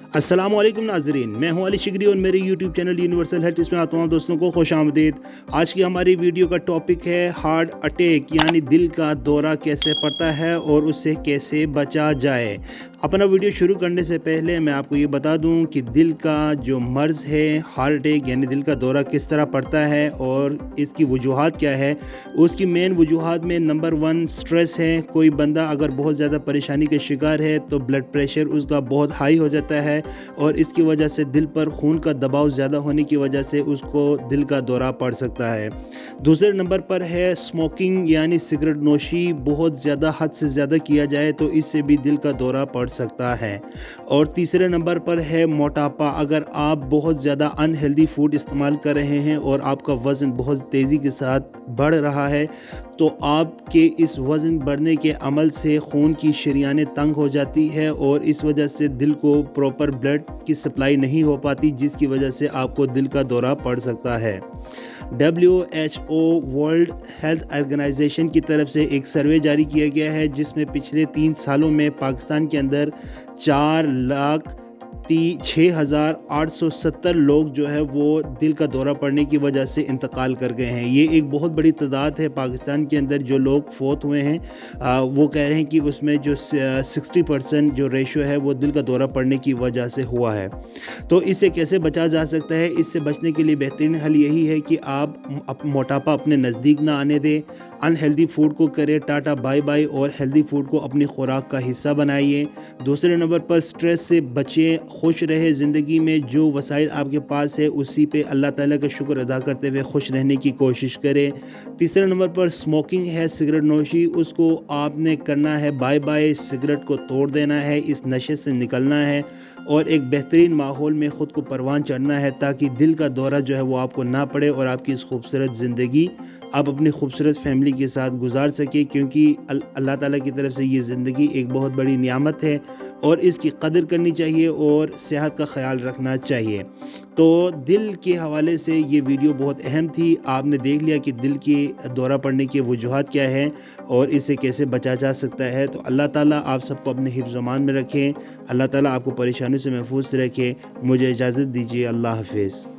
अस्सलाम वालेकुम नाज़रीन, मैं हूं अली शिगरी और मेरे यूट्यूब चैनल यूनिवर्सल हेल्थ इसमें आता हूं दोस्तों को खुश आमदीद। आज की हमारी वीडियो का टॉपिक है हार्ट अटैक यानी दिल का दौरा कैसे पड़ता है और उससे कैसे बचा जाए। अपना वीडियो शुरू करने से पहले मैं आपको ये बता दूं कि दिल का जो मर्ज़ है हार्ट अटैक यानी दिल का दौरा किस तरह पड़ता है और इसकी वजूहात क्या है। उसकी मेन वजूहात में नंबर 1 स्ट्रेस है। कोई बंदा अगर बहुत ज़्यादा परेशानी का शिकार है तो ब्लड प्रेशर उसका बहुत हाई हो जाता है और इसकी वजह से दिल पर खून का दबाव ज़्यादा होने की वजह से उसको दिल का दौरा पड़ सकता है। दूसरे नंबर पर है स्मोकिंग यानी सिगरेट नोशी बहुत ज़्यादा हद से ज़्यादा किया जाए तो इससे भी दिल का दौरा पड़ सकता है। और तीसरे नंबर पर है मोटापा। अगर आप बहुत ज़्यादा अनहेल्दी फूड इस्तेमाल कर रहे हैं और आपका वज़न बहुत तेज़ी के साथ बढ़ रहा है तो आपके इस वज़न बढ़ने के अमल से खून की शरीयानें तंग हो जाती है और इस वजह से दिल को प्रॉपर ब्लड की सप्लाई नहीं हो पाती, जिसकी वजह से आपको दिल का दौरा पड़ सकता है। WHO वर्ल्ड हेल्थ ऑर्गेनाइजेशन की तरफ से एक सर्वे जारी किया गया है जिसमें पिछले 3 सालों में पाकिस्तान के अंदर 4,06,870 लोग जो है वो दिल का दौरा पड़ने की वजह से इंतकाल कर गए हैं। ये एक बहुत बड़ी तादाद है पाकिस्तान के अंदर जो लोग फौत हुए हैं। वो कह रहे हैं कि उसमें जो 60% जो रेशो है वो दिल का दौरा पड़ने की वजह से हुआ है। तो इससे कैसे बचा जा सकता है? इससे बचने के लिए बेहतरीन हल यही है कि आप मोटापा अपने नज़दीक ना आने दें, अनहेल्दी फूड को करें टाटा बाय बाय और हेल्दी फूड को अपनी खुराक का हिस्सा बनाइए। दूसरे नंबर पर स्ट्रेस से बचें, खुश रहे ज़िंदगी में। जो वसाइल आपके पास है उसी पे अल्लाह ताला का शुक्र अदा करते हुए खुश रहने की कोशिश करें। तीसरे नंबर पर स्मोकिंग है, सिगरेट नोशी, उसको आपने करना है बाय बाय। सिगरेट को तोड़ देना है, इस नशे से निकलना है और एक बेहतरीन माहौल में ख़ुद को परवान चढ़ना है ताकि दिल का दौरा जो है वो आपको ना पड़े और आपकी इस खूबसूरत ज़िंदगी आप अपनी खूबसूरत फैमिली के साथ गुजार सके, क्योंकि अल्लाह ताला की तरफ से ये ज़िंदगी एक बहुत बड़ी नियामत है और इसकी कदर करनी चाहिए और सेहत का ख्याल रखना चाहिए। तो दिल के हवाले से ये वीडियो बहुत अहम थी। आपने देख लिया कि दिल के दौरा पड़ने की वजूहात क्या हैं और इससे कैसे बचा जा सकता है। तो अल्लाह ताला आप सबको अपने हिफ्ज़-ओ-मान में रखें। अल्लाह ताला आपको परेशानियों से महफूज रखे। मुझे इजाज़त दीजिए। अल्लाह हाफ़िज़।